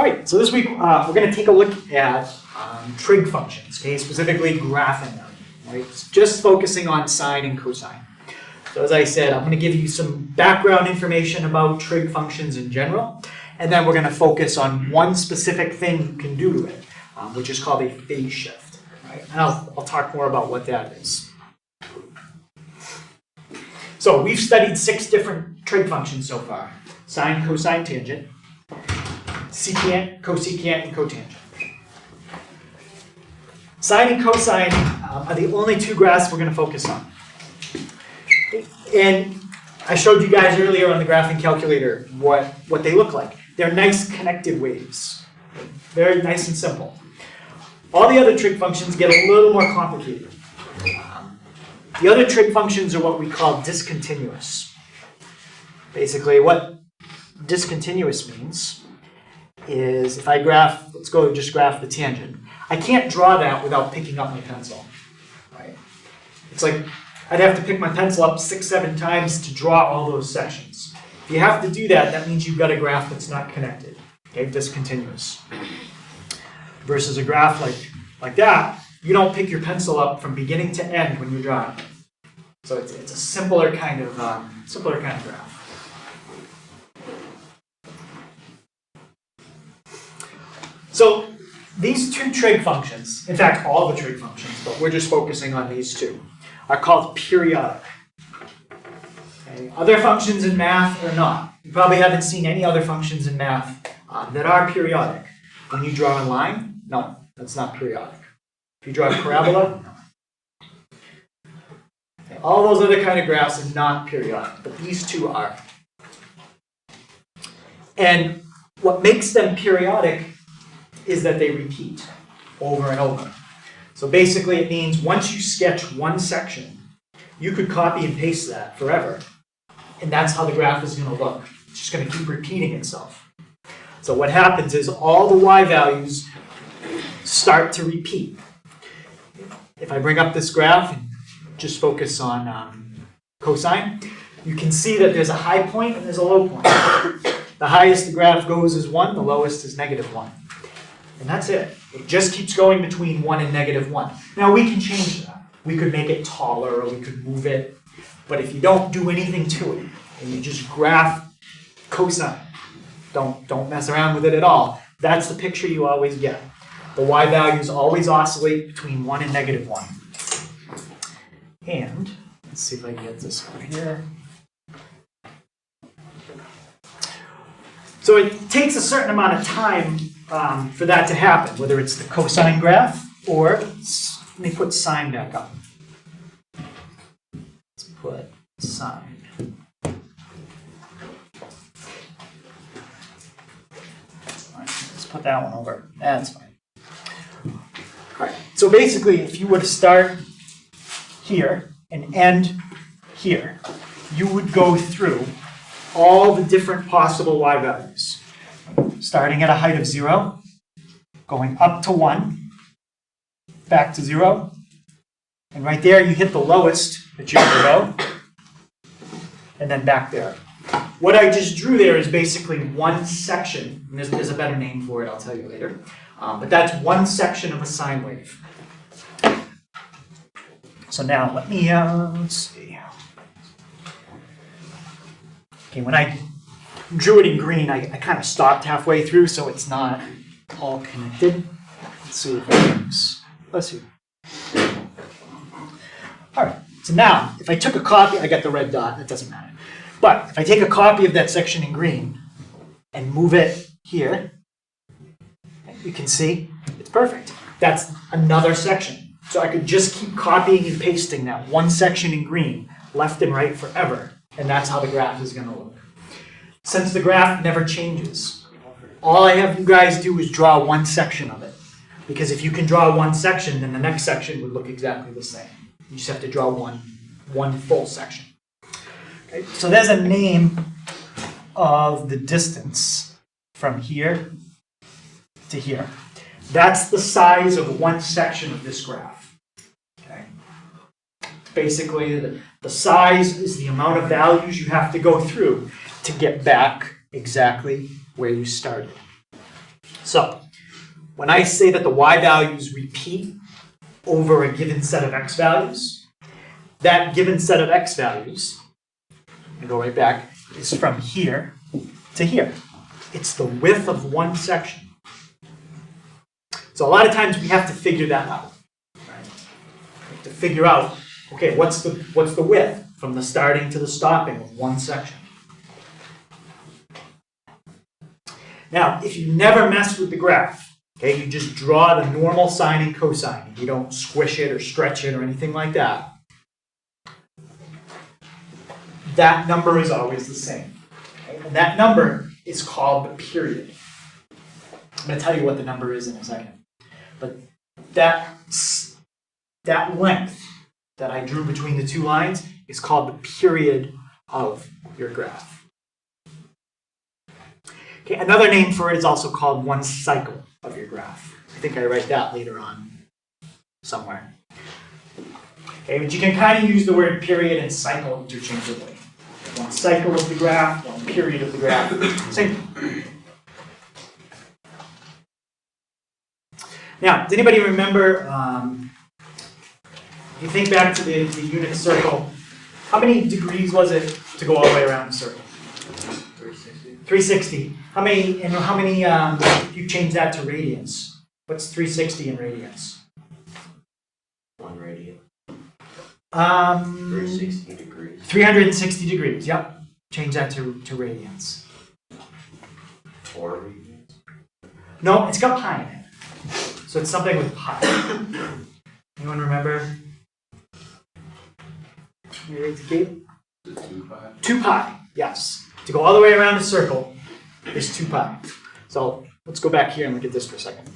All right, so this week we're going to take a look at trig functions, okay, specifically graphing them, right? Just focusing on sine and cosine. So as I said, I'm going to give you some background information about trig functions in general, and then we're going to focus on one specific thing you can do to it, which is called a phase shift, right? And I'll talk more about what that is. So we've studied 6 different trig functions so far: sine, cosine, tangent, secant, cosecant, and cotangent. Sine and cosine are the only 2 graphs we're going to focus on. And I showed you guys earlier on the graphing calculator what they look like. They're nice connected waves. Very nice and simple. All the other trig functions get a little more complicated. The other trig functions are what we call discontinuous. Basically, what discontinuous means is if I graph, let's go just graph the tangent. I can't draw that without picking up my pencil, right? It's like I'd have to pick my pencil up 6, 7 times to draw all those sections. If you have to do that, that means you've got a graph that's not connected, okay, discontinuous. Versus a graph like that, you don't pick your pencil up from beginning to end when you're drawing. So it's a simpler kind of graph. So these 2 trig functions, in fact all the trig functions, but we're just focusing on these 2, are called periodic. Okay. Other functions in math are not. You probably haven't seen any other functions in math that are periodic. When you draw a line, no, that's not periodic. If you draw a parabola, no. Okay. All those other kind of graphs are not periodic, but these 2 are. And what makes them periodic is that they repeat over and over. So basically it means once you sketch one section, you could copy and paste that forever. And that's how the graph is going to look. It's just going to keep repeating itself. So what happens is all the y values start to repeat. If I bring up this graph and just focus on cosine, you can see that there's a high point and there's a low point. The highest the graph goes is 1, the lowest is -1. And that's it. It just keeps going between 1 and -1. Now we can change that. We could make it taller or we could move it. But if you don't do anything to it and you just graph cosine, don't mess around with it at all, that's the picture you always get. The y values always oscillate between 1 and -1. And let's see if I can get this over here. So it takes a certain amount of time for that to happen, whether it's the cosine graph or, let me put sine back up. Let's put sine. All right, let's put that one over. That's fine. All right, so basically if you were to start here and end here, you would go through all the different possible y values. Starting at a height of 0, going up to 1, back to 0, and right there you hit the lowest that you ever go, and then back there. What I just drew there is basically one section, and there's a better name for it, I'll tell you later, but that's one section of a sine wave. So now let me, let's see. Okay, when I drew it in green, I kind of stopped halfway through, so it's not all connected. Let's see if it works. Let's see. All right, so now, if I took a copy, I got the red dot, it doesn't matter. But if I take a copy of that section in green and move it here, you can see it's perfect. That's another section. So I could just keep copying and pasting that one section in green, left and right forever, and that's how the graph is going to look. Since the graph never changes, all I have you guys do is draw one section of it. Because if you can draw one section, then the next section would look exactly the same. You just have to draw one full section. Okay, so there's a name of the distance from here to here. That's the size of one section of this graph. Okay. Basically, the size is the amount of values you have to go through to get back exactly where you started. So, when I say that the y values repeat over a given set of x values, that given set of x values, and go right back, is from here to here. It's the width of one section. So a lot of times we have to figure that out. Right? We have to figure out, okay, what's the width from the starting to the stopping of one section. Now, if you never mess with the graph, okay, you just draw the normal sine and cosine. You don't squish it or stretch it or anything like that. That number is always the same. Okay? And that number is called the period. I'm going to tell you what the number is in a second. But that length that I drew between the two lines is called the period of your graph. Okay, another name for it is also called one cycle of your graph. I think I write that later on somewhere. Okay, but you can kind of use the word period and cycle interchangeably. One cycle of the graph, one period of the graph. Same. Now, does anybody remember, if you think back to the unit circle, how many degrees was it to go all the way around the circle? 360. 360. How many, if you change that to radians, what's 360 in radians? 1 radian. 360 degrees. 360 degrees, yep. Change that to radians. 4 radians? No, it's got pi in it. So it's something with pi. Anyone remember? Maybe it's 2 pi? 2 pi, yes. To go all the way around a circle is 2 pi. So let's go back here and look at this for a second.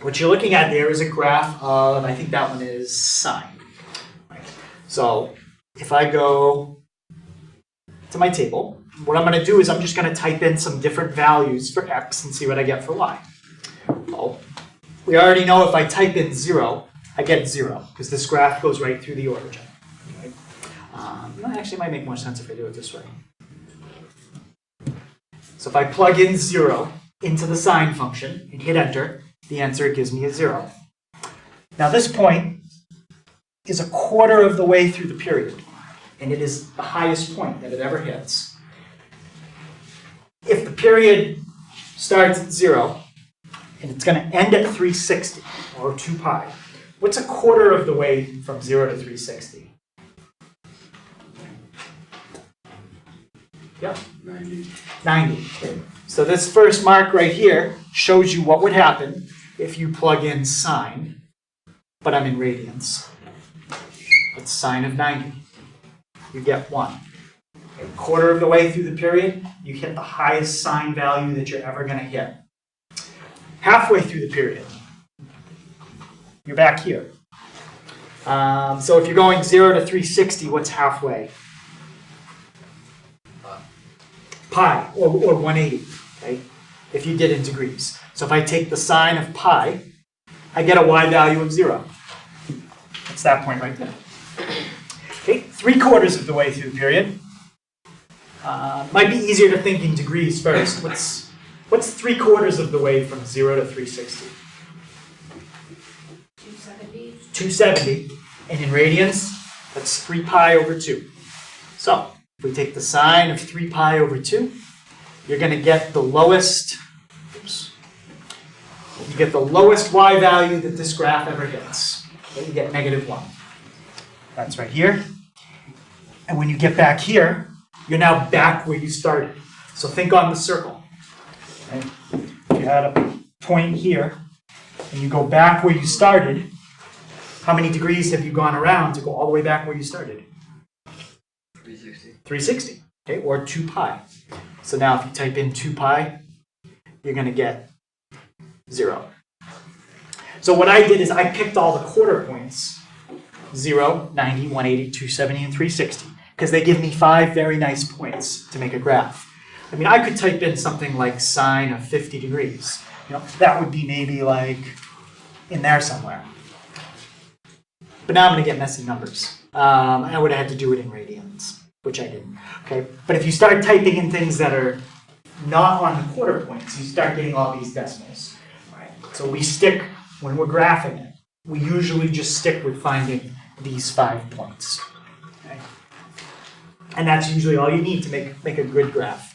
What you're looking at there is a graph of, I think that one is sine. Right. So if I go to my table, what I'm going to do is I'm just going to type in some different values for x and see what I get for y. Well, we already know if I type in 0, I get 0, because this graph goes right through the origin. Okay? Actually, it might make more sense if I do it this way. So if I plug in 0 into the sine function and hit enter, the answer gives me a 0. Now this point is a quarter of the way through the period, and it is the highest point that it ever hits. If the period starts at 0, and it's going to end at 360, or 2 pi, what's a quarter of the way from 0 to 360? Yeah? 90. 90. So this first mark right here shows you what would happen if you plug in sine, but I'm in radians. It's sine of 90. You get 1. A quarter of the way through the period, you hit the highest sine value that you're ever going to hit. Halfway through the period, you're back here. So if you're going 0 to 360, what's halfway? Pi, or 180, okay? If you did in degrees. So if I take the sine of pi, I get a y value of 0. That's that point right there. Okay, 3/4 of the way through the period. Might be easier to think in degrees first. What's 3/4 of the way from 0 to 360? 270. 270. And in radians, that's 3 pi over 2. So if we take the sine of 3 pi over 2, you're going to get the lowest, you get the lowest y value that this graph ever hits. Okay, you get -1. That's right here. And when you get back here, you're now back where you started. So think on the circle. Okay? If you had a point here, and you go back where you started, how many degrees have you gone around to go all the way back where you started? 360. 360, okay, or 2 pi. So now if you type in 2 pi, you're going to get 0. So what I did is I picked all the quarter points, 0, 90, 180, 270, and 360, because they give me 5 very nice points to make a graph. I mean, I could type in something like sine of 50 degrees. You know, that would be maybe like in there somewhere. But now I'm going to get messy numbers. I would have had to do it in radians, which I didn't. Okay, but if you start typing in things that are not on the quarter points. You start getting all these decimals. Right? So we stick, when we're graphing it, we usually just stick with finding these 5 points. Okay? And that's usually all you need to make a good graph.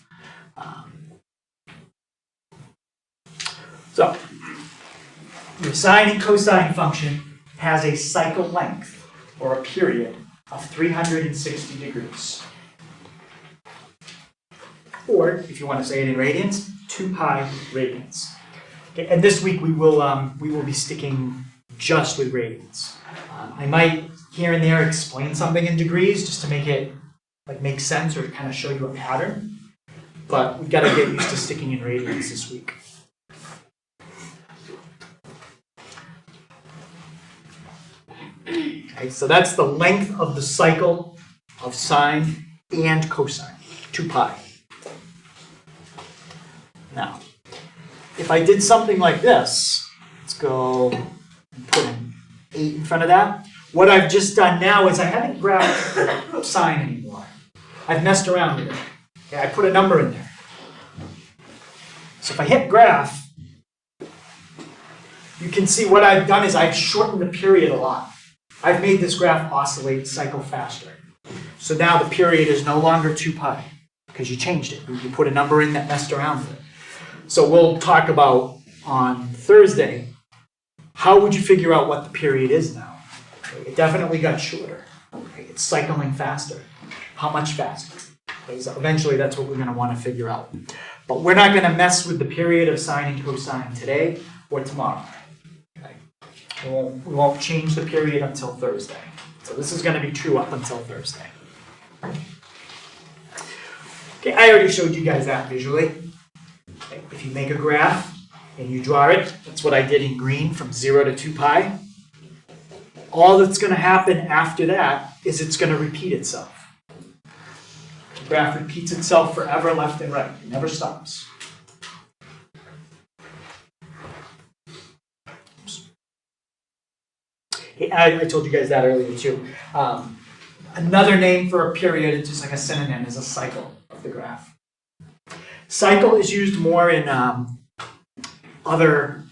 So, your sine and cosine function has a cycle length, or a period, of 360 degrees. Or, if you want to say it in radians, 2 pi radians. Okay, and this week we will be sticking just with radians. I might here and there explain something in degrees just to make it make sense or to kind of show you a pattern. But we've got to get used to sticking in radians this week. Okay, so that's the length of the cycle of sine and cosine, 2 pi. Now, if I did something like this, let's go and put an 8 in front of that. What I've just done now is I haven't graphed sine anymore. I've messed around with it. Okay, I put a number in there. So if I hit graph, you can see what I've done is I've shortened the period a lot. I've made this graph oscillate, cycle faster. So now the period is no longer 2 pi because you changed it. You put a number in that messed around with it. So we'll talk about on Thursday, how would you figure out what the period is now? It definitely got shorter. It's cycling faster. How much faster? So eventually that's what we're going to want to figure out. But we're not going to mess with the period of sine and cosine today or tomorrow. We won't change the period until Thursday. So this is going to be true up until Thursday. Okay, I already showed you guys that visually. Okay, if you make a graph and you draw it, that's what I did in green from 0 to 2 pi. All that's going to happen after that is it's going to repeat itself. The graph repeats itself forever left and right. It never stops. I told you guys that earlier too. Another name for a period, it's just like a synonym, is a cycle of the graph. Cycle is used more in other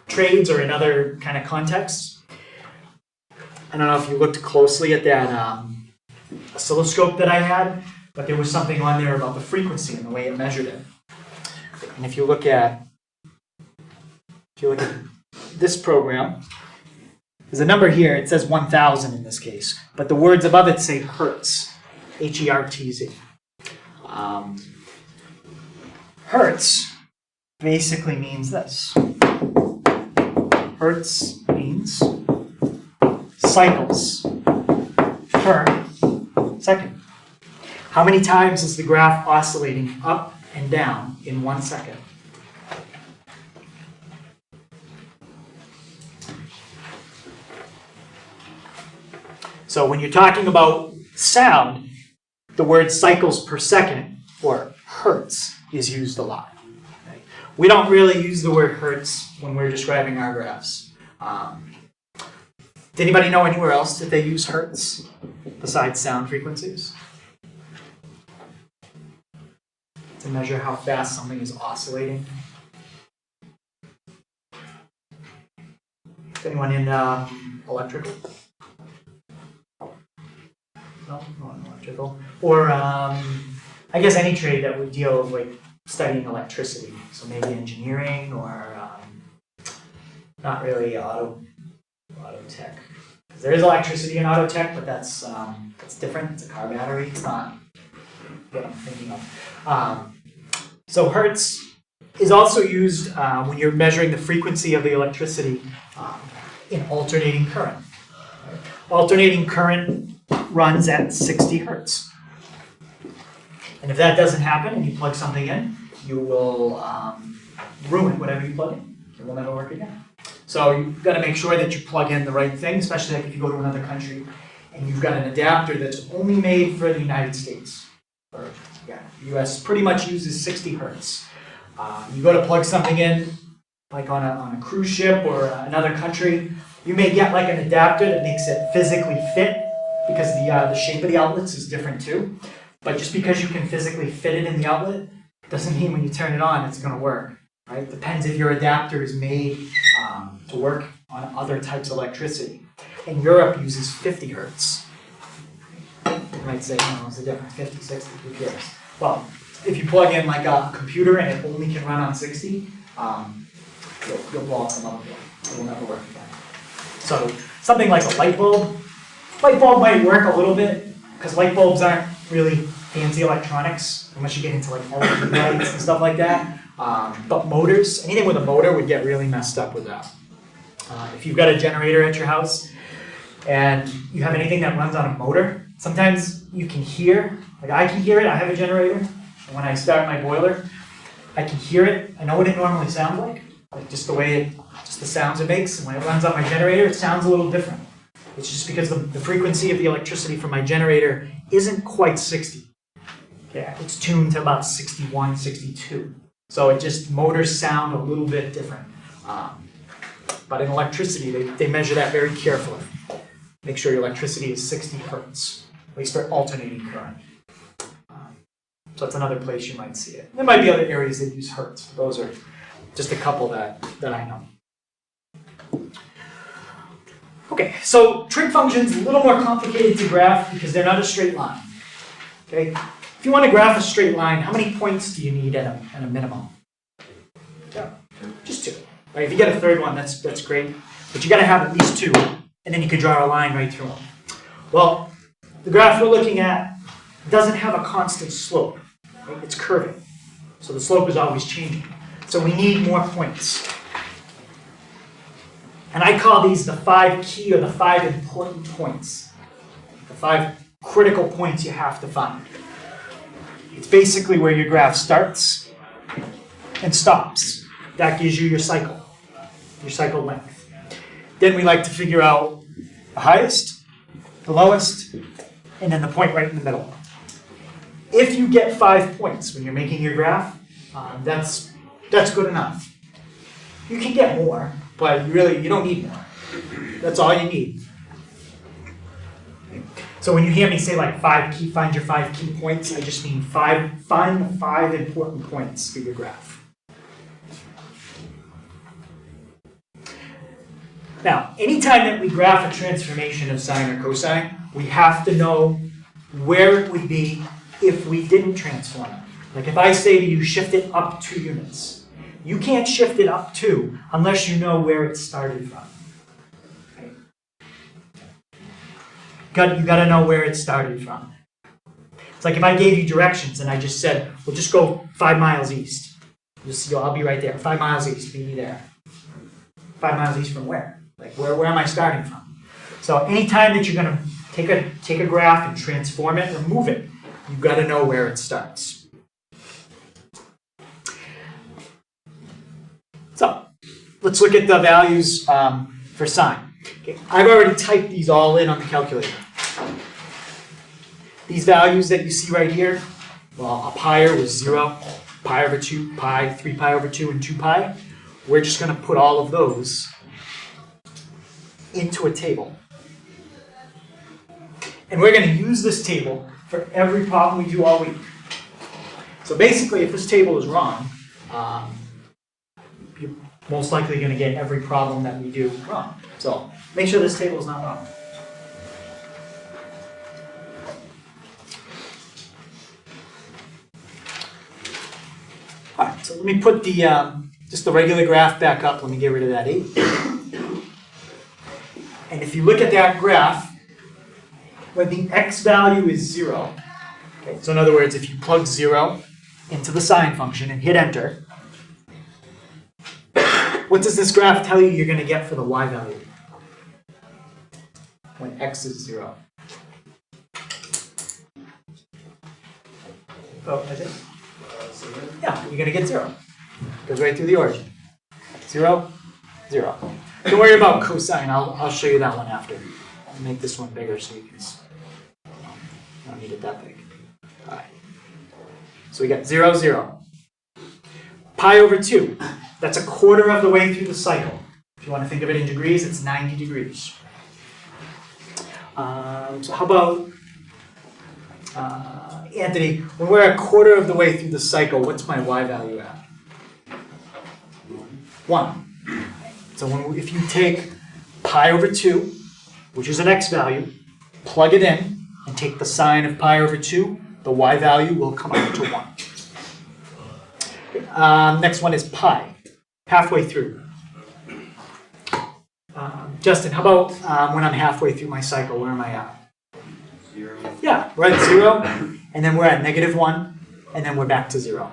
trades or in other kind of contexts. I don't know if you looked closely at that oscilloscope that I had, but there was something on there about the frequency and the way it measured it. And if you look at this program, there's a number here, it says 1,000 in this case, but the words above it say hertz, H-E-R-T-Z. Hertz basically means this. Hertz means cycles per second. How many times is the graph oscillating up and down in 1 second? So when you're talking about sound, the word cycles per second, or hertz, is used a lot. Okay? We don't really use the word hertz when we're describing our graphs. Does anybody know anywhere else that they use hertz besides sound frequencies? To measure how fast something is oscillating. Anyone in electrical? No, not electrical. Or I guess any trade that would deal with studying electricity. So maybe engineering or not really auto tech. Because there is electricity in auto tech, but that's different. It's a car battery. It's not what I'm thinking of. So hertz is also used when you're measuring the frequency of the electricity in alternating current. Alternating current runs at 60 hertz. And if that doesn't happen and you plug something in, you will ruin whatever you plug in. It will never work again. So you've got to make sure that you plug in the right thing, especially like if you go to another country and you've got an adapter that's only made for the United States. Or, yeah, the US pretty much uses 60 hertz. You go to plug something in, like on a cruise ship or another country, you may get like an adapter that makes it physically fit because the shape of the outlets is different too. But just because you can physically fit it in the outlet doesn't mean when you turn it on it's going to work. Right? Depends if your adapter is made to work on other types of electricity. And Europe uses 50 hertz. You might say, no, what's the difference? 50, 60, who cares? Well, if you plug in like a computer and it only can run on 60, you'll blow up the motherboard. It will never work again. So something like a light bulb might work a little bit, because light bulbs aren't really fancy electronics, unless you get into like LED lights and stuff like that. But motors, anything with a motor would get really messed up with that. If you've got a generator at your house and you have anything that runs on a motor, sometimes you can hear, like I can hear it, I have a generator, and when I start my boiler, I can hear it, I know what it normally sounds like just the way just the sounds it makes, and when it runs on my generator, it sounds a little different. It's just because the frequency of the electricity from my generator isn't quite 60. Okay, it's tuned to about 61, 62. So it just, motors sound a little bit different. But in electricity, they measure that very carefully. Make sure your electricity is 60 hertz, at least for alternating current. So that's another place you might see it. There might be other areas that use hertz. Those are just a couple that I know. Okay, so trig functions, a little more complicated to graph because they're not a straight line. Okay, if you want to graph a straight line, how many points do you need at a minimum? Yeah, just 2. Right, if you get a third one, that's great, but you got to have at least 2, and then you can draw a line right through them. Well, the graph we're looking at doesn't have a constant slope. Right? It's curving, so the slope is always changing. So we need more points. And I call these the 5 key or the 5 important points. The 5 critical points you have to find. It's basically where your graph starts and stops. That gives you your cycle length. Then we like to figure out the highest, the lowest, and then the point right in the middle. If you get 5 points when you're making your graph, that's good enough. You can get more, but you don't need more. That's all you need. So when you hear me say like find your 5 key points, I just mean find the 5 important points for your graph. Now, anytime that we graph a transformation of sine or cosine, we have to know where it would be if we didn't transform it. Like if I say to you, shift it up 2 units. You can't shift it up 2 unless you know where it started from. Okay? You got to know where it started from. It's like if I gave you directions and I just said, well, just go 5 miles east. I'll be right there. 5 miles east, be there. 5 miles east from where? Like where am I starting from? So anytime that you're going to take a graph and transform it or move it, you've got to know where it starts. So let's look at the values for sine. Okay, I've already typed these all in on the calculator. These values that you see right here, well, up higher was 0, pi over 2, pi, 3 pi over 2, and 2 pi. We're just going to put all of those into a table. And we're going to use this table for every problem we do all week. So basically, if this table is wrong, you're most likely going to get every problem that we do wrong. So make sure this table is not wrong. All right, so let me put the just the regular graph back up. Let me get rid of that 8. And if you look at that graph, when the x value is 0, okay, so in other words, if you plug 0 into the sine function and hit enter, what does this graph tell you you're going to get for the y value when x is 0? Oh, is it? Yeah, you're going to get 0. Goes right through the origin. 0, 0. Don't worry about cosine. I'll show you that one after. I'll make this one bigger so you can. I don't need it that big. All right. So we got 0, 0. Pi over 2. That's a quarter of the way through the cycle. If you want to think of it in degrees, it's 90 degrees. So how about Anthony, when we're a quarter of the way through the cycle, what's my y value at? 1. So if you take pi over 2, which is an x value, plug it in, and take the sine of pi over 2, the y value will come out to 1. Next one is pi, halfway through. Justin, how about when I'm halfway through my cycle, where am I at? 0. Yeah, we're at 0, and then we're at -1, and then we're back to 0.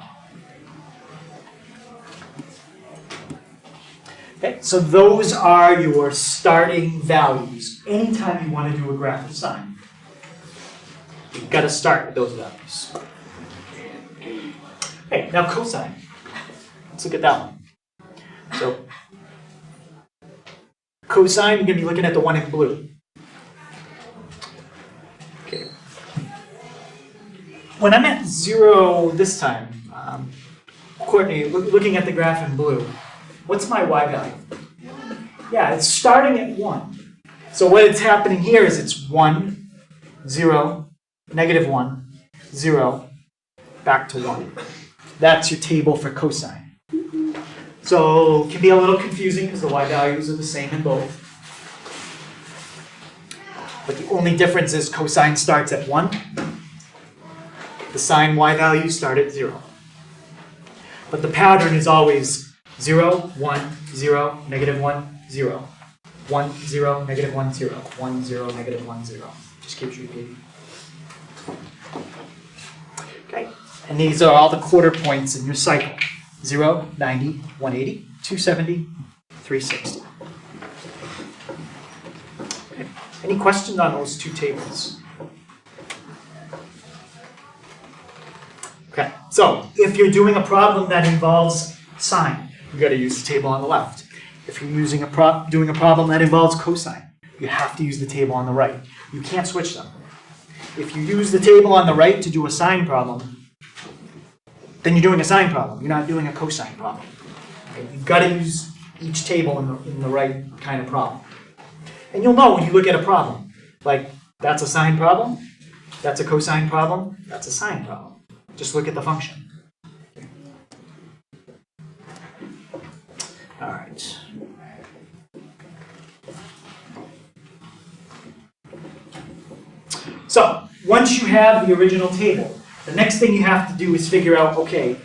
Okay, so those are your starting values. Anytime you want to do a graph of sine, you've got to start with those values. Okay, now cosine. Let's look at that one. So, cosine, you're going to be looking at the one in blue. Okay. When I'm at 0 this time, Courtney, looking at the graph in blue, what's my y value? Yeah, it's starting at 1. So what is happening here is it's 1, 0, -1, 0, back to 1. That's your table for cosine. So it can be a little confusing because the y values are the same in both. But the only difference is cosine starts at 1. The sine y values start at 0. But the pattern is always 0, 1, 0, -1, 0. 1, 0, -1, 0. 1, 0, -1, 0. Just keeps repeating. Okay, and these are all the quarter points in your cycle. 0, 90, 180, 270, 360. Okay. Any questions on those two tables? Okay, so if you're doing a problem that involves sine, you got to use the table on the left. If you're doing a problem that involves cosine, you have to use the table on the right. You can't switch them. If you use the table on the right to do a sine problem, then you're doing a sine problem. You're not doing a cosine problem. Okay? You've got to use each table in the right kind of problem. And you'll know when you look at a problem, like that's a sine problem, that's a cosine problem, that's a sine problem. Just look at the function. All right. So, once you have the original table, the next thing you have to do is figure out, okay,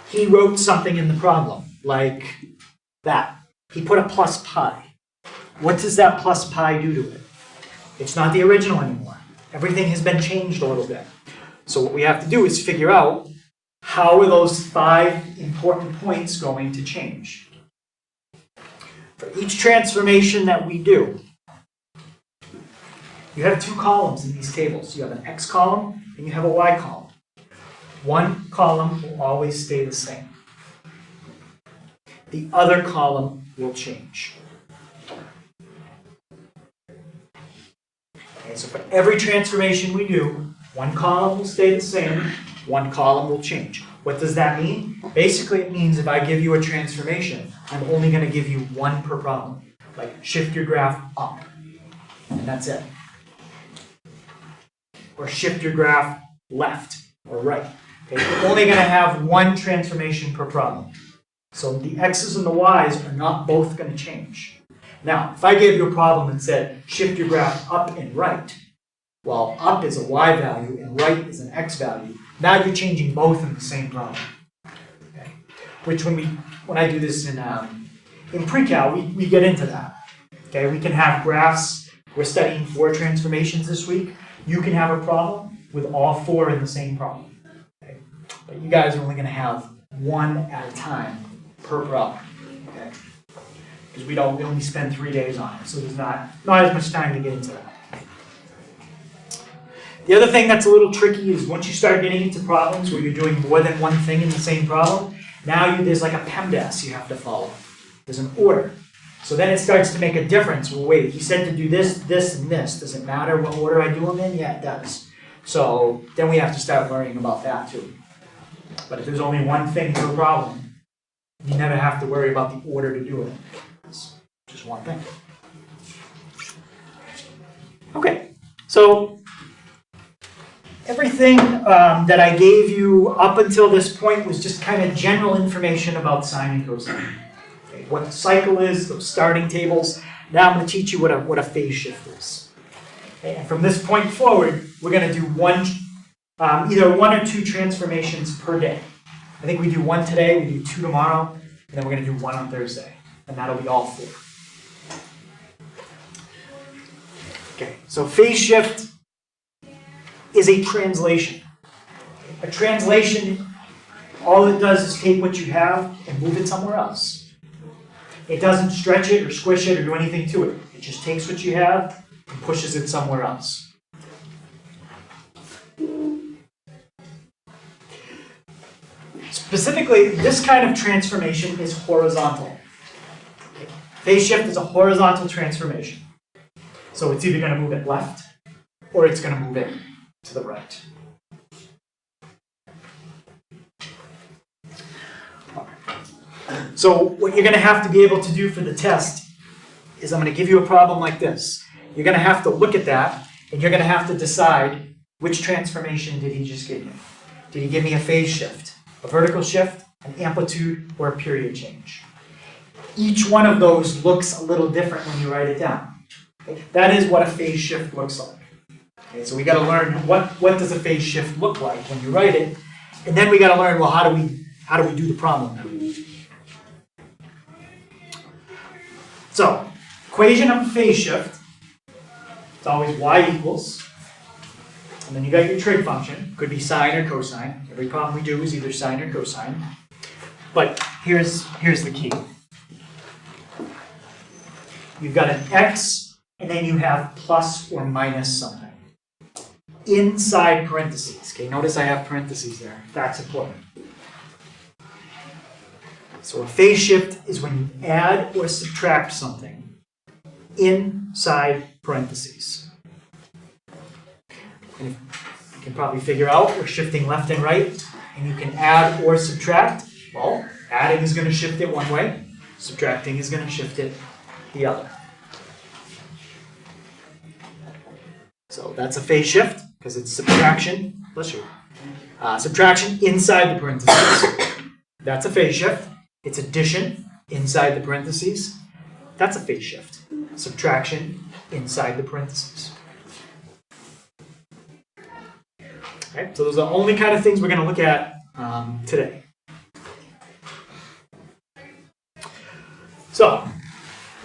he wrote something in the problem, like that. He put a plus pi. What does that plus pi do to it? It's not the original anymore. Everything has been changed a little bit. So what we have to do is figure out how are those 5 important points going to change. For each transformation that we do, you have 2 columns in these tables. You have an x column and you have a y column. One column will always stay the same. The other column will change. Okay, so for every transformation we do, one column will stay the same, one column will change. What does that mean? Basically it means if I give you a transformation, I'm only going to give you one per problem. Like shift your graph up, and that's it. Or shift your graph left or right. Okay, you're only going to have one transformation per problem. So the x's and the y's are not both going to change. Now, if I gave you a problem that said shift your graph up and right, well, up is a y value and right is an x value. Now you're changing both in the same problem. Okay. Which when I do this in pre-cal, we get into that. Okay, we can have graphs. We're studying 4 transformations this week. You can have a problem with all 4 in the same problem. Okay. But you guys are only going to have one at a time per problem. Okay. Because we only spend 3 days on it, so there's not as much time to get into that. The other thing that's a little tricky is once you start getting into problems where you're doing more than one thing in the same problem, now there's like a PEMDAS you have to follow. There's an order. So then it starts to make a difference. Well, wait, he said to do this, this, and this. Does it matter what order I do them in? Yeah, it does. So then we have to start worrying about that too. But if there's only one thing per problem, you never have to worry about the order to do it. It's just one thing. Okay, so everything that I gave you up until this point was just kind of general information about sine and cosine. Okay, what the cycle is, those starting tables. Now I'm going to teach you what a phase shift is. Okay, and from this point forward, we're going to do either one or two transformations per day. I think we do one today, we do two tomorrow, and then we're going to do one on Thursday. And that'll be all four. Okay, so phase shift is a translation. A translation, all it does is take what you have and move it somewhere else. It doesn't stretch it or squish it or do anything to it. It just takes what you have and pushes it somewhere else. Specifically, this kind of transformation is horizontal. Phase shift is a horizontal transformation. So it's either going to move it left or it's going to move it to the right. So what you're going to have to be able to do for the test is I'm going to give you a problem like this. You're going to have to look at that and you're going to have to decide which transformation did he just give me. Did he give me a phase shift, a vertical shift, an amplitude, or a period change? Each one of those looks a little different when you write it down. Okay? That is what a phase shift looks like. Okay, so we got to learn what does a phase shift look like when you write it, and then we got to learn, well, how do we do the problem now? So, equation of a phase shift, it's always y equals, and then you got your trig function, could be sine or cosine. Every problem we do is either sine or cosine. But here's the key. You've got an x, and then you have plus or minus something inside parentheses. Okay, notice I have parentheses there. That's important. So a phase shift is when you add or subtract something inside parentheses. And you can probably figure out we're shifting left and right, and you can add or subtract. Well, adding is going to shift it one way, subtracting is going to shift it the other. So that's a phase shift because it's subtraction. Bless you. Subtraction inside the parentheses. That's a phase shift. It's addition inside the parentheses. That's a phase shift. Subtraction inside the parentheses. Okay, so those are the only kind of things we're going to look at today. So,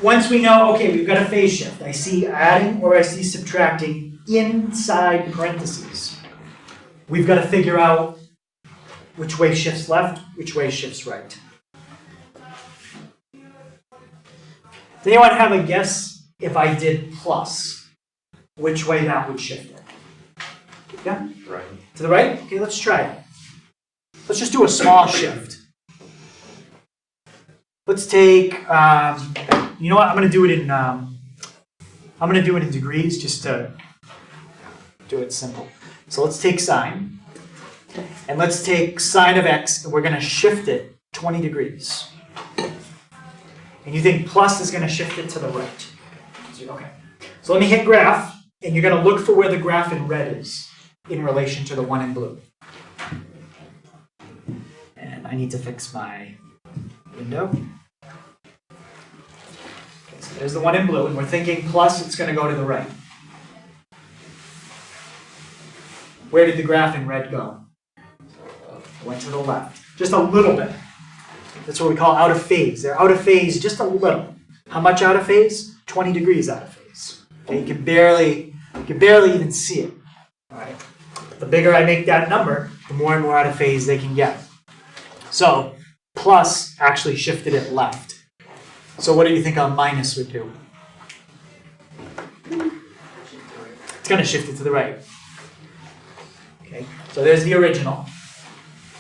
once we know, okay, we've got a phase shift. I see adding or I see subtracting inside parentheses. We've got to figure out which way shifts left, which way shifts right. Does anyone have a guess if I did plus, which way that would shift it? Yeah? Right. To the right? Okay, let's try it. Let's just do a small shift. Let's take, you know what? I'm going to do it in degrees just to do it simple. So let's take sine, and let's take sine of x, and we're going to shift it 20 degrees. And you think plus is going to shift it to the right. Okay. So let me hit graph, and you're going to look for where the graph in red is in relation to the one in blue. And I need to fix my window. Okay, so there's the one in blue, and we're thinking plus it's going to go to the right. Where did the graph in red go? It went to the left. Just a little bit. That's what we call out of phase. They're out of phase just a little. How much out of phase? 20 degrees out of phase. Okay, you can barely even see it. All right. The bigger I make that number, the more and more out of phase they can get. So plus actually shifted it left. So what do you think a minus would do? It's going to shift it to the right. Okay, so there's the original.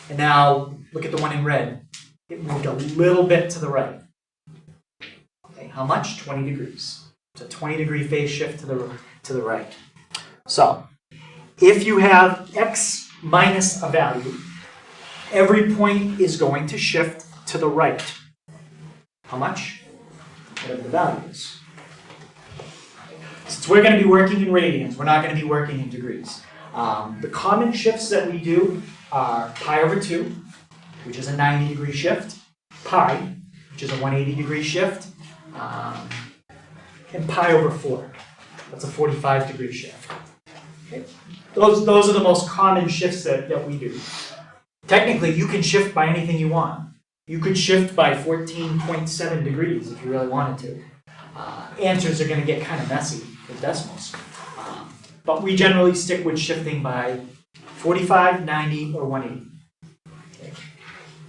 And now look at the one in red. It moved a little bit to the right. Okay, how much? 20 degrees. It's a 20-degree phase shift to the right. So if you have x minus a value, every point is going to shift to the right. How much? Whatever the value is. Since we're going to be working in radians, we're not going to be working in degrees. The common shifts that we do are pi over 2, which is a 90-degree shift, pi, which is a 180-degree shift, and pi over 4. That's a 45-degree shift. Okay. Those are the most common shifts that we do. Technically, you can shift by anything you want. You could shift by 14.7 degrees if you really wanted to. Answers are going to get kind of messy with decimals. But we generally stick with shifting by 45, 90, or 180. Okay.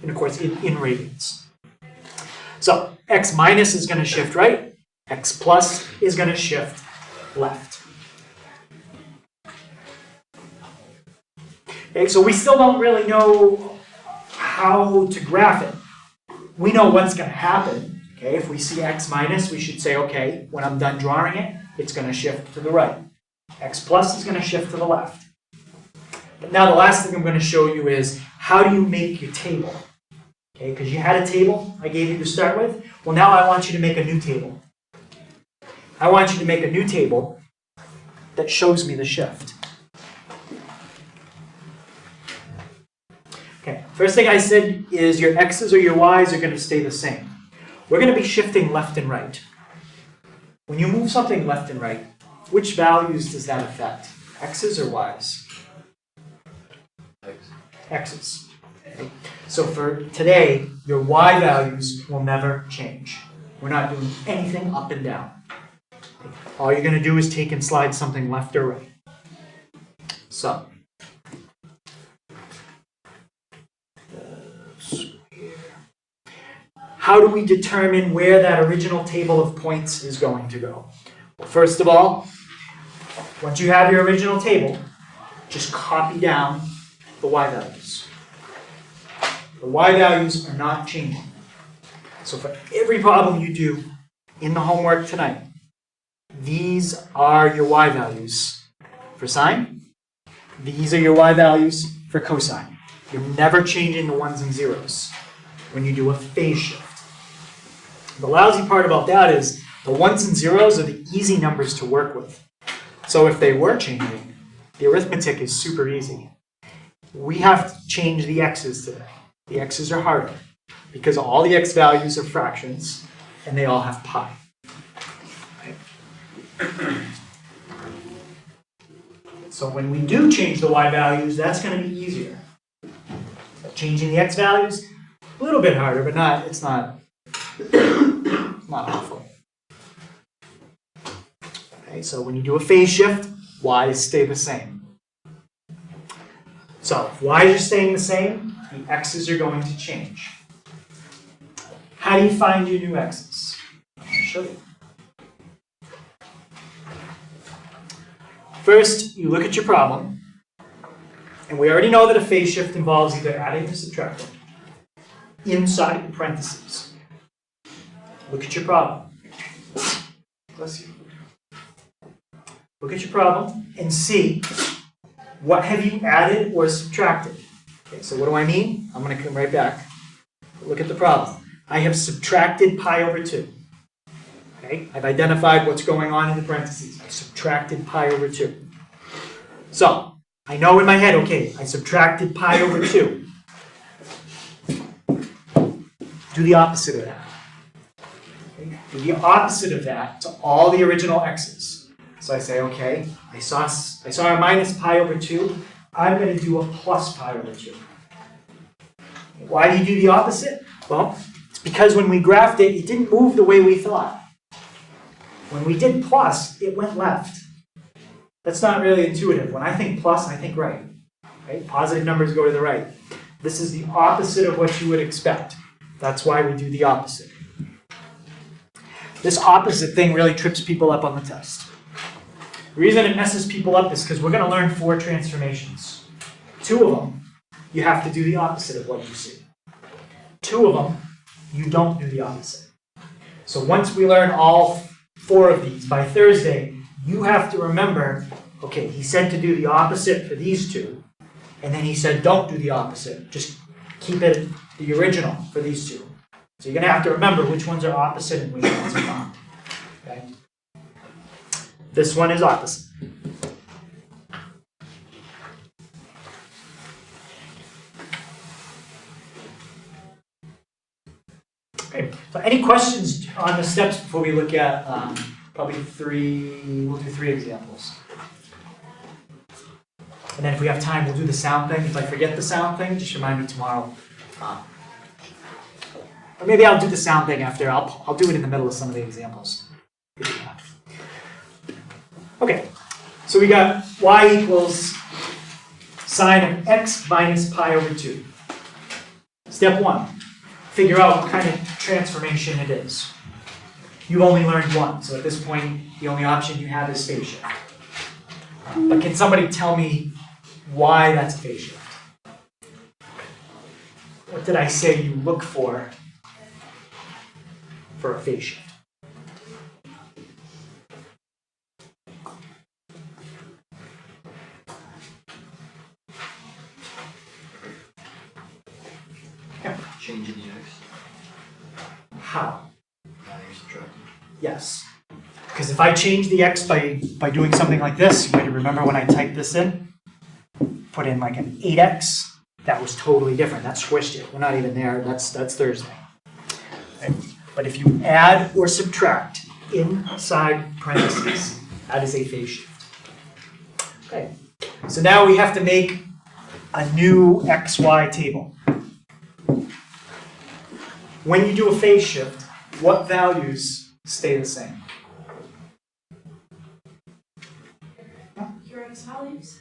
And of course, in radians. So, x minus is going to shift right. X plus is going to shift left. Okay, so we still don't really know how to graph it. We know what's going to happen. Okay, if we see x minus, we should say, okay, when I'm done drawing it, it's going to shift to the right. X plus is going to shift to the left. But now the last thing I'm going to show you is how do you make your table? Okay, because you had a table I gave you to start with. Well, now I want you to make a new table. I want you to make a new table that shows me the shift. Okay, first thing I said is your x's or your y's are going to stay the same. We're going to be shifting left and right. When you move something left and right, which values does that affect? X's or y's? X's. Okay. So for today, your y values will never change. We're not doing anything up and down. All you're going to do is take and slide something left or right. So, how do we determine where that original table of points is going to go? Well, first of all, once you have your original table, just copy down the y values. The y values are not changing. So for every problem you do in the homework tonight, these are your y values for sine. These are your y values for cosine. You're never changing the ones and zeros when you do a phase shift. The lousy part about that is the ones and zeros are the easy numbers to work with. So if they were changing, the arithmetic is super easy. We have to change the x's today. The x's are harder because all the x values are fractions and they all have pi. So when we do change the y values, that's going to be easier. Changing the x values, a little bit harder, but it's not awful. Okay, so when you do a phase shift, y's stay the same. So if y's are staying the same, the x's are going to change. How do you find your new x's? I'll show you. First, you look at your problem, and we already know that a phase shift involves either adding or subtracting inside the parentheses. Look at your problem. Bless you. Look at your problem and see what have you added or subtracted. Okay, so what do I mean? I'm going to come right back. Look at the problem. I have subtracted pi over 2. Okay, I've identified what's going on in the parentheses. I subtracted pi over 2. So, I know in my head, okay, I subtracted pi over 2. Do the opposite of that. Okay? Do the opposite of that to all the original x's. So I say, okay, I saw a minus pi over 2. I'm going to do a plus pi over 2. Why do you do the opposite? Well, it's because when we graphed it, it didn't move the way we thought. When we did plus, it went left. That's not really intuitive. When I think plus, I think right. Right? Positive numbers go to the right. This is the opposite of what you would expect. That's why we do the opposite. This opposite thing really trips people up on the test. The reason it messes people up is because we're going to learn 4 transformations. 2 of them, you have to do the opposite of what you see. 2 of them, you don't do the opposite. So once we learn all 4 of these, by Thursday, you have to remember, okay, he said to do the opposite for these 2, and then he said don't do the opposite. Just keep it the original for these 2. So you're going to have to remember which ones are opposite and which ones are not. Okay? This one is opposite. Okay, so any questions on the steps before we look at probably we'll do 3 examples. And then if we have time, we'll do the sound thing. If I forget the sound thing, just remind me tomorrow. Or maybe I'll do the sound thing after. I'll do it in the middle of some of the examples. Okay, so we got y equals sine of x minus pi over 2. Step 1, figure out what kind of transformation it is. You've only learned one, so at this point, the only option you have is phase shift. But can somebody tell me why that's a phase shift? What did I say you look for a phase shift? Changing the x. How? You're subtracting. Yes. Because if I change the x by doing something like this, you might remember when I typed this in, put in like an 8x, that was totally different. That squished it. We're not even there. That's Thursday. Okay. But if you add or subtract inside parentheses, that is a phase shift. Okay. So now we have to make a new xy table. When you do a phase shift, what values stay the same? Your x values.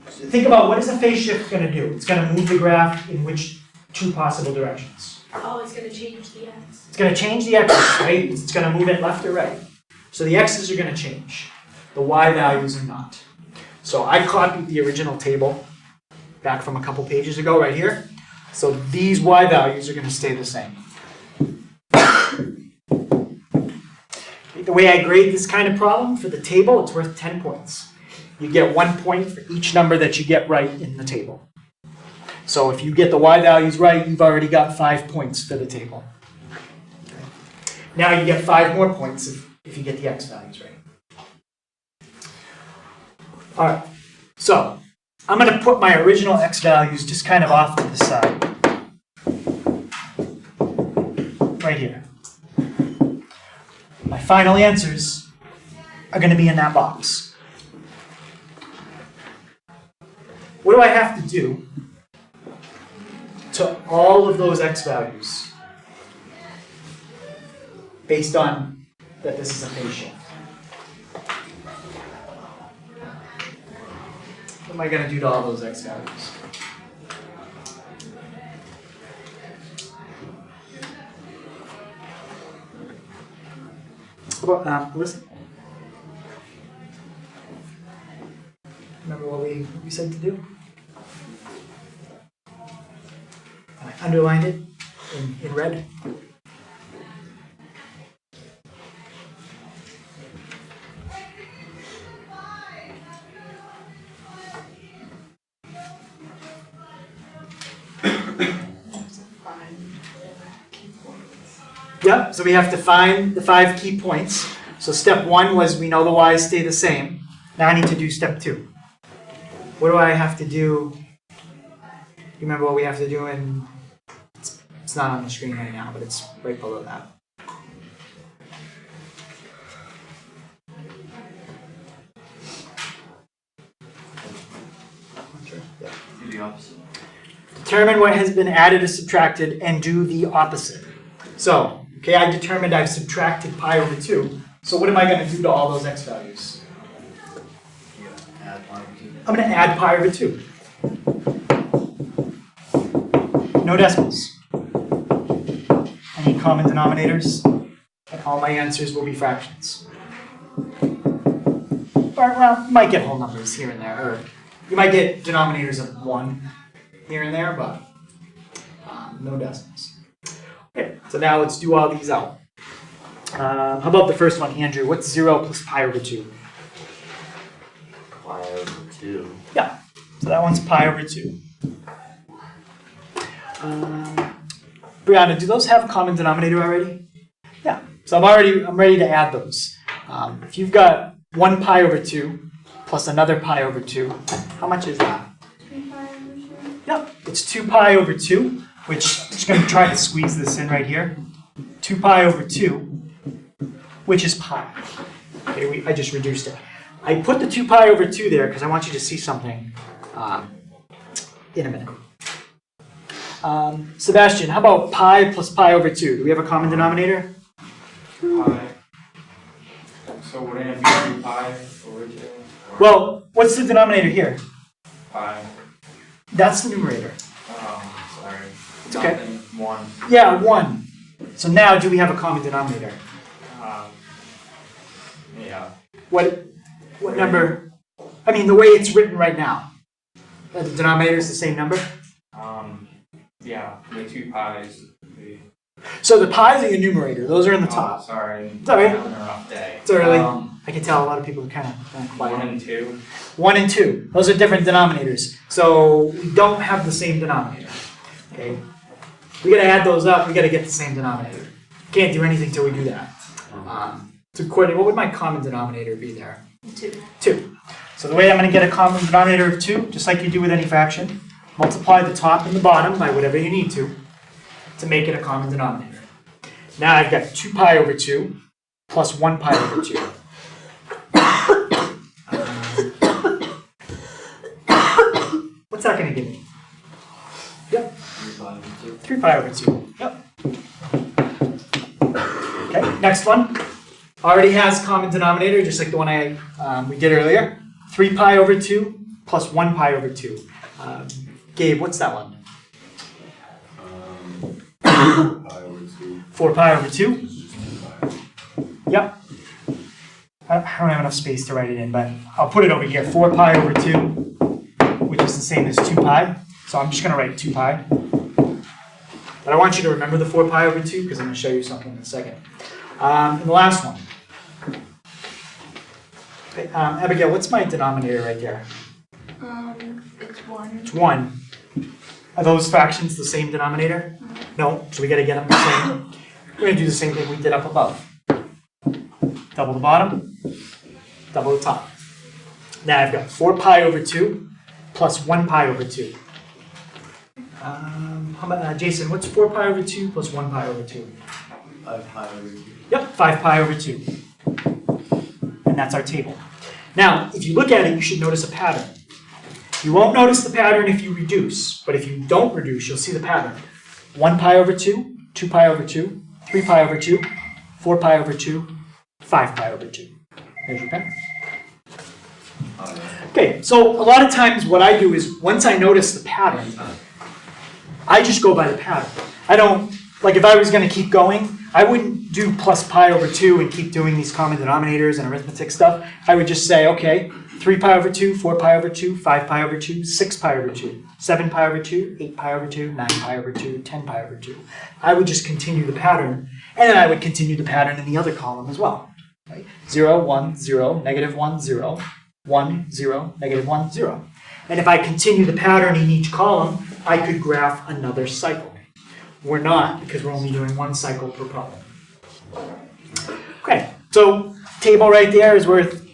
Think about what is a phase shift going to do? It's going to move the graph in which 2 possible directions? Oh, it's going to change the x. It's going to change the x's, right? It's going to move it left or right. So the x's are going to change. The y values are not. So I copied the original table back from a couple pages ago right here. So these y values are going to stay the same. The way I grade this kind of problem for the table, it's worth 10 points. You get 1 point for each number that you get right in the table. So if you get the y values right, you've already got 5 points for the table. Okay. Now you get 5 more points if you get the x values right. All right, so I'm going to put my original x values just kind of off to the side. Right here. My final answers are going to be in that box. What do I have to do to all of those x values based on that this is a phase shift? What am I going to do to all those x values? Well, listen. Remember what we said to do? I underlined it in red. Yep, so we have to find the 5 key points. So step 1 was we know the y's stay the same. Now I need to do step 2. What do I have to do? You remember what we have to do in, it's not on the screen right now, but it's right below that. Do the opposite. Determine what has been added or subtracted and do the opposite. So, okay, I determined I've subtracted pi over 2. So what am I going to do to all those x values? Add pi over 2. I'm going to add pi over 2. No decimals. Any common denominators? And all my answers will be fractions. Or, well, you might get whole numbers here and there. Or you might get denominators of 1 here and there, but no decimals. Okay, so now let's do all these out. How about the first one, Andrew? What's 0 plus pi over 2? Pi over 2. Yeah, so that one's pi over 2. Brianna, do those have a common denominator already? Yeah, so I'm ready to add those. If you've got 1 pi over 2 plus another pi over 2, how much is that? 3 pi over 2. Yep, it's 2 pi over 2, which I'm just going to try to squeeze this in right here. 2 pi over 2, which is pi. Okay, I just reduced it. I put the 2 pi over 2 there because I want you to see something in a minute. Sebastian, how about pi plus pi over 2? Do we have a common denominator? Pi. So wouldn't it be 2 pi over 2? Well, what's the denominator here? Pi. That's the numerator. Oh, sorry. It's okay. Nothing. 1. Yeah, 1. So now do we have a common denominator? Yeah. What number? I mean, the way it's written right now. The denominator is the same number? Yeah, the 2 pi's. So the pi's are your numerator. Those are in the top. Sorry. It's all right. I'm having a rough day. It's early. I can tell a lot of people are kind of quiet. 1 and 2. 1 and 2. Those are different denominators. So we don't have the same denominator. Okay. We got to add those up. We got to get the same denominator. Can't do anything till we do that. So Courtney, what would my common denominator be there? 2. 2. So the way I'm going to get a common denominator of 2, just like you do with any fraction, multiply the top and the bottom by whatever you need to make it a common denominator. Now I've got 2 pi over 2 plus 1 pi over 2. What's that going to give me? Yep. 3 pi over 2. Yep. Okay, next one. Already has common denominator, just like the one we did earlier. 3 pi over 2 plus 1 pi over 2. Gabe, what's that one? 4 pi over 2. Yep. I don't have enough space to write it in, but I'll put it over here. 4 pi over 2, which is the same as 2 pi. So I'm just going to write 2 pi. But I want you to remember the 4 pi over 2 because I'm going to show you something in a second. And the last one. Okay, Abigail, what's my denominator right there? It's 1. It's 1. Are those fractions the same denominator? No, so we got to get them the same. We're going to do the same thing we did up above. Double the bottom, double the top. Now I've got 4 pi over 2 plus 1 pi over 2. How about, Jason, what's 4 pi over 2 plus 1 pi over 2? 5 pi over 2. Yep, 5 pi over 2. And that's our table. Now, if you look at it, you should notice a pattern. You won't notice the pattern if you reduce, but if you don't reduce, you'll see the pattern. 1 pi over 2, 2 pi over 2, 3 pi over 2, 4 pi over 2, 5 pi over 2. There's your pen. Okay, so a lot of times what I do is, once I notice the pattern, I just go by the pattern. I don't, like if I was going to keep going, I wouldn't do plus pi over 2 and keep doing these common denominators and arithmetic stuff. I would just say, okay, 3 pi over 2, 4 pi over 2, 5 pi over 2, 6 pi over 2, 7 pi over 2, 8 pi over 2, 9 pi over 2, 10 pi over 2. I would just continue the pattern, and then I would continue the pattern in the other column as well. Right? 0, 1, 0, negative 1, 0, 1, 0, negative 1, 0. And if I continue the pattern in each column, I could graph another cycle. We're not, because we're only doing one cycle per problem. Okay, so table right there is worth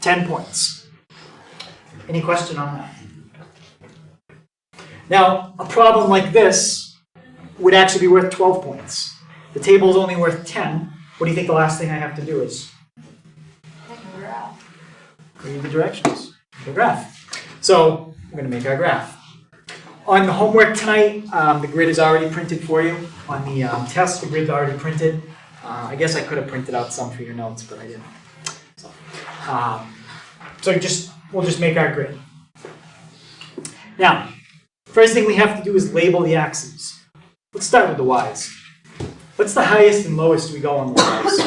10 points. Any question on that? Now, a problem like this would actually be worth 12 points. The table is only worth 10. What do you think the last thing I have to do is? Read the directions. The graph. So we're going to make our graph. On the homework tonight, the grid is already printed for you. On the test, the grid's already printed. I guess I could have printed out some for your notes, but I didn't. So we'll just make our grid. Now, first thing we have to do is label the axes. Let's start with the y's. What's the highest and lowest we go on the y's?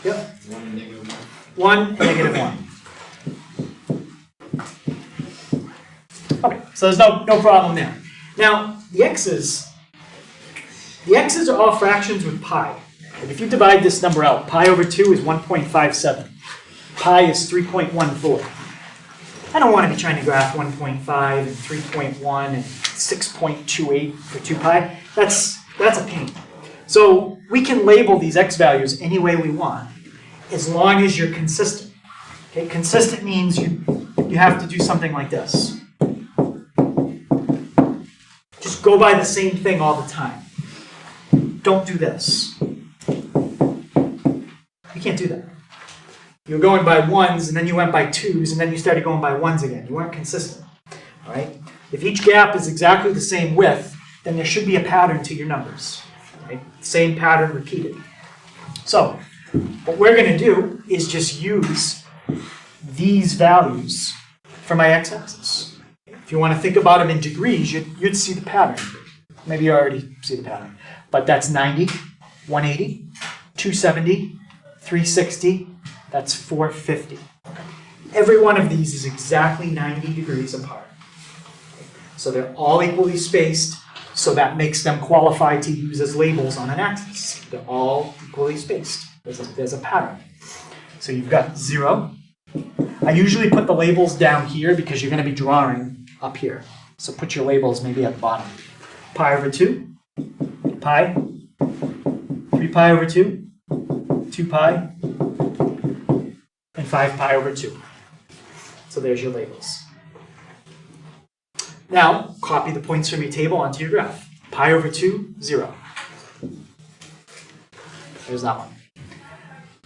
Yep. 1 and negative 1 and negative 1. Okay, so there's no problem there. Now, the x's are all fractions with pi. And if you divide this number out, pi over 2 is 1.57. Pi is 3.14. I don't want to be trying to graph 1.5 and 3.1 and 6.28 for 2 pi. That's a pain. So we can label these x values any way we want, as long as you're consistent. Okay, consistent means you have to do something like this. Just go by the same thing all the time. Don't do this. You can't do that. You were going by ones, and then you went by twos, and then you started going by ones again. You weren't consistent. All right? If each gap is exactly the same width, then there should be a pattern to your numbers. Right? Same pattern repeated. So, what we're going to do is just use these values for my x-axis. If you want to think about them in degrees, you'd see the pattern. Maybe you already see the pattern. But that's 90, 180, 270, 360, that's 450. Every one of these is exactly 90 degrees apart. So they're all equally spaced, so that makes them qualified to use as labels on an axis. They're all equally spaced. There's a pattern. So you've got 0. I usually put the labels down here because you're going to be drawing up here. So put your labels maybe at the bottom. Pi over 2, pi, 3 pi over 2, 2 pi, and 5 pi over 2. So there's your labels. Now, copy the points from your table onto your graph. Pi over 2, 0. There's that one.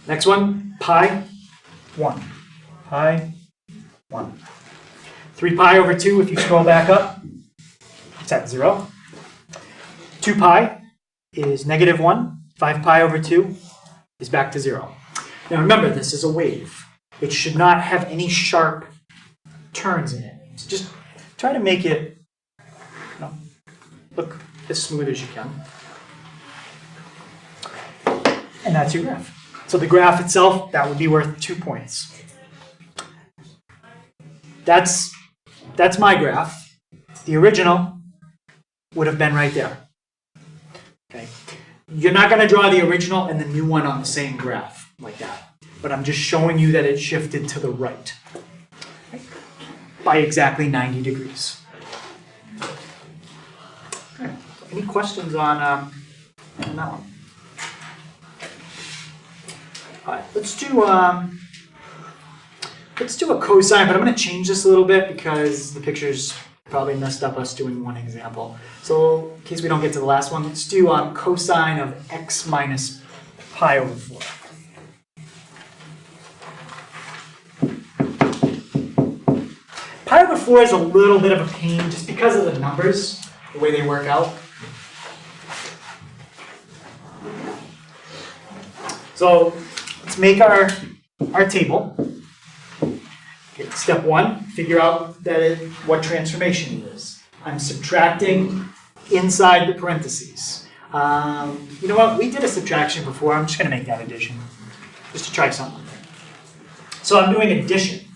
Next one, pi, 1. Pi, 1. 3 pi over 2, if you scroll back up, it's at 0. 2 pi is negative 1. 5 pi over 2 is back to 0. Now remember, this is a wave. It should not have any sharp turns in it. So just try to make it look as smooth as you can. And that's your graph. So the graph itself, that would be worth 2 points. That's my graph. The original would have been right there. Okay. You're not going to draw the original and the new one on the same graph like that. But I'm just showing you that it shifted to the right by exactly 90 degrees. Okay. Any questions on that one? All right, let's do a cosine, but I'm going to change this a little bit because the picture's probably messed up us doing one example. So in case we don't get to the last one, let's do cosine of x minus pi over 4. Pi over 4 is a little bit of a pain just because of the numbers, the way they work out. So let's make our table. Okay, step 1, figure out what transformation it is. I'm subtracting inside the parentheses. You know what? We did a subtraction before. I'm just going to make that addition, just to try something. So I'm doing addition.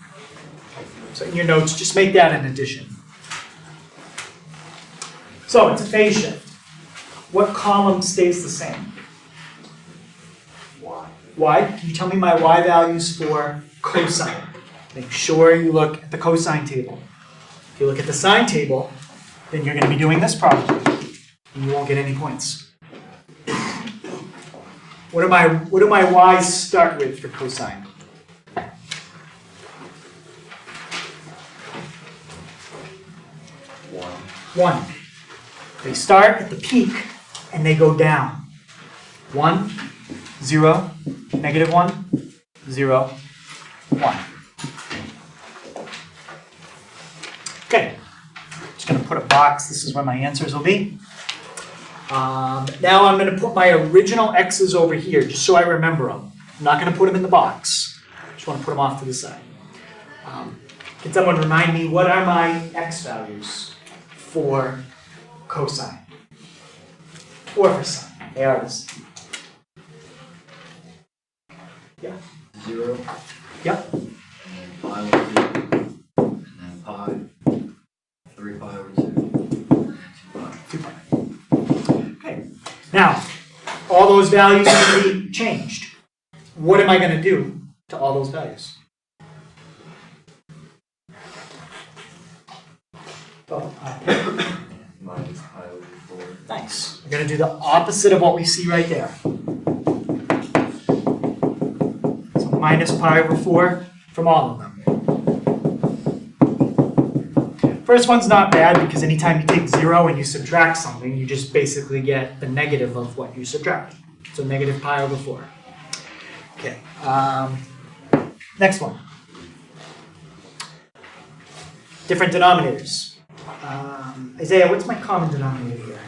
So in your notes, just make that an addition. So it's a phase shift. What column stays the same? Y. Can you tell me my y values for cosine? Make sure you look at the cosine table. If you look at the sine table, then you're going to be doing this problem, and you won't get any points. What do my y's start with for cosine? 1. They start at the peak and they go down. 1, 0, negative 1, 0, 1. Okay, just going to put a box. This is where my answers will be. Now I'm going to put my original x's over here, just so I remember them. I'm not going to put them in the box. Just want to put them off to the side. Can someone remind me, what are my x values for cosine? Or for sine? They are the same. Yeah. 0. Yep. And then pi over 2. And then pi. 3 pi over 2. And 2 pi. 2 pi. Okay. Now, all those values are going to be changed. What am I going to do to all those values? Minus pi over 4. Nice. We're going to do the opposite of what we see right there. So minus pi over 4 from all of them. First one's not bad because anytime you take 0 and you subtract something, you just basically get the negative of what you subtract. So negative pi over 4. Okay, next one. Different denominators. Isaiah, what's my common denominator here?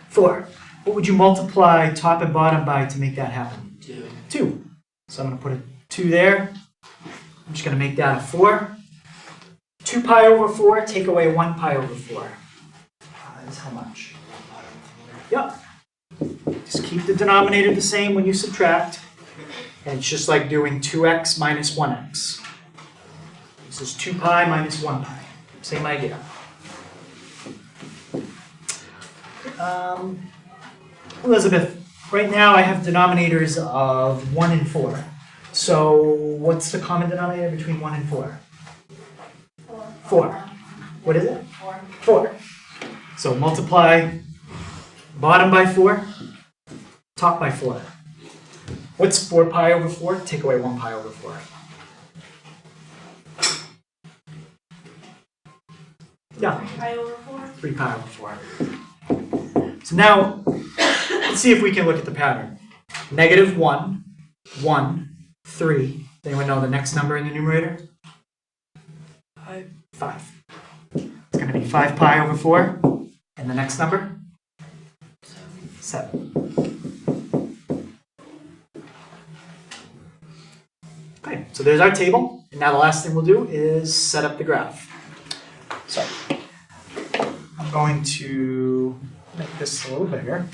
4. What would you multiply top and bottom by to make that happen? 2. So I'm going to put a 2 there. I'm just going to make that a 4. 2 pi over 4, take away 1 pi over 4. That's how much? Yep. Just keep the denominator the same when you subtract. And it's just like doing 2x minus 1x. This is 2 pi minus 1 pi. Same idea. Elizabeth, right now I have denominators of 1 and 4. So what's the common denominator between 1 and 4? 4. What is it? 4. So multiply bottom by 4, top by 4. What's 4 pi over 4? Take away 1 pi over 4. Yeah. 3 pi over 4. 3 pi over 4. So now, let's see if we can look at the pattern. Negative 1, 1, 3. Does anyone know the next number in the numerator? 5. It's going to be 5 pi over 4. And the next number? 7. Okay, so there's our table. And now the last thing we'll do is set up the graph. So, I'm going to make this a little bigger.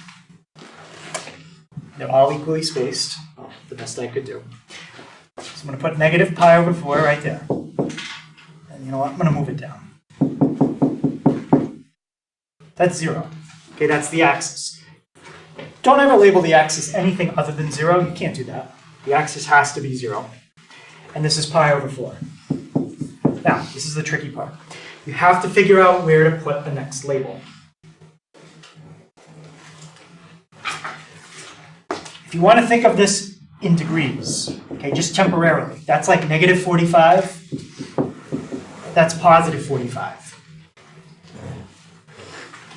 They're all equally spaced. Well, the best I could do. So I'm going to put negative pi over 4 right there. And you know what? I'm going to move it down. That's 0. Okay, that's the axis. Don't ever label the axis anything other than 0. You can't do that. The axis has to be 0. And this is pi over 4. Now, this is the tricky part. You have to figure out where to put the next label. If you want to think of this in degrees, okay, just temporarily, that's like negative 45. That's positive 45.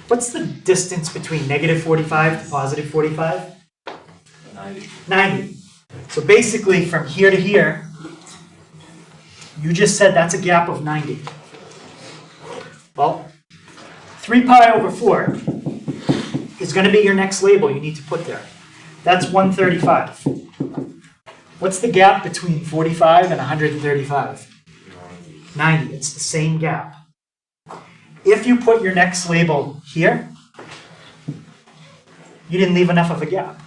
What's the distance between negative 45 to positive 45? 90. So basically, from here to here, you just said that's a gap of 90. Well, 3 pi over 4 is going to be your next label you need to put there. That's 135. What's the gap between 45 and 135? 90. It's the same gap. If you put your next label here, you didn't leave enough of a gap.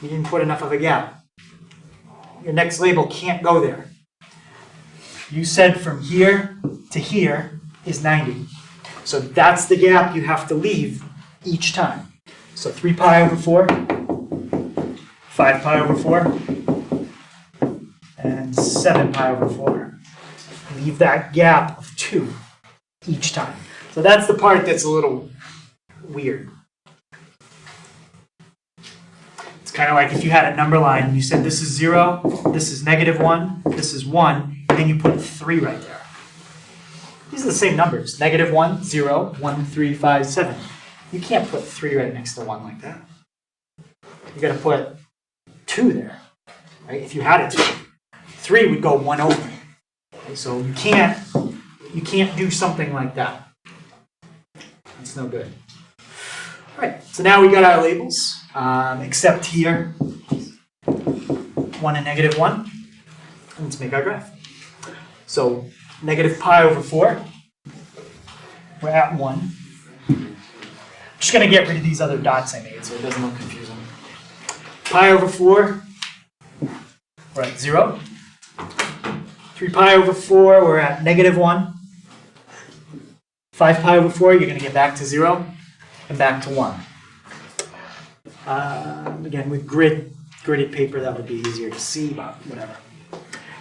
You didn't put enough of a gap. Your next label can't go there. You said from here to here is 90. So that's the gap you have to leave each time. So 3 pi over 4, 5 pi over 4, and 7 pi over 4. Leave that gap of 2 each time. So that's the part that's a little weird. It's kind of like if you had a number line and you said this is 0, this is negative 1, this is 1, and then you put 3 right there. These are the same numbers. Negative 1, 0, 1, 3, 5, 7. You can't put 3 right next to 1 like that. You got to put 2 there, right? If you had it, 3 would go 1 over. Okay, so you can't do something like that. It's no good. All right, so now we got our labels, except here, 1 and negative 1. Let's make our graph. So negative pi over 4, we're at 1. Just going to get rid of these other dots I made so it doesn't look confusing. Pi over 4, we're at 0. 3 pi over 4, we're at negative 1. 5 pi over 4, you're going to get back to 0 and back to 1. Again, with gridded paper, that would be easier to see, but whatever.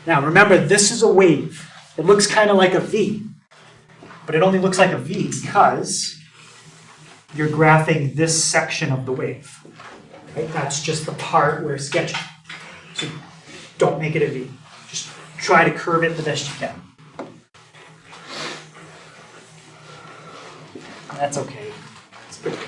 Now, remember, this is a wave. It looks kind of like a V, but it only looks like a V because you're graphing this section of the wave. Right? That's just the part where sketching. So don't make it a V. Just try to curve it the best you can. That's okay. It's pretty good.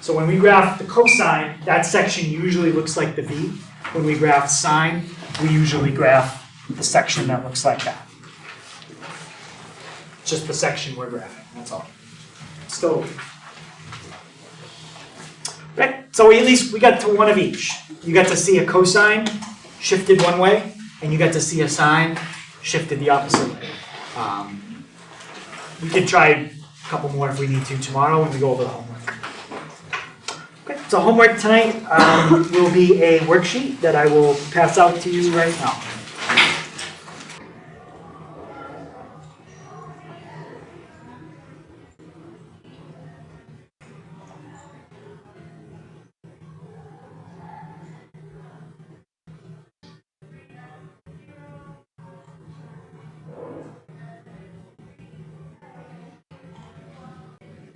So when we graph the cosine, that section usually looks like the V. When we graph sine, we usually graph the section that looks like that. Just the section we're graphing, that's all. Still. Right, so at least we got to one of each. You got to see a cosine shifted one way, and you got to see a sine shifted the opposite way. We could try a couple more if we need to tomorrow when we go over the homework. Okay, so homework tonight will be a worksheet that I will pass out to you right now.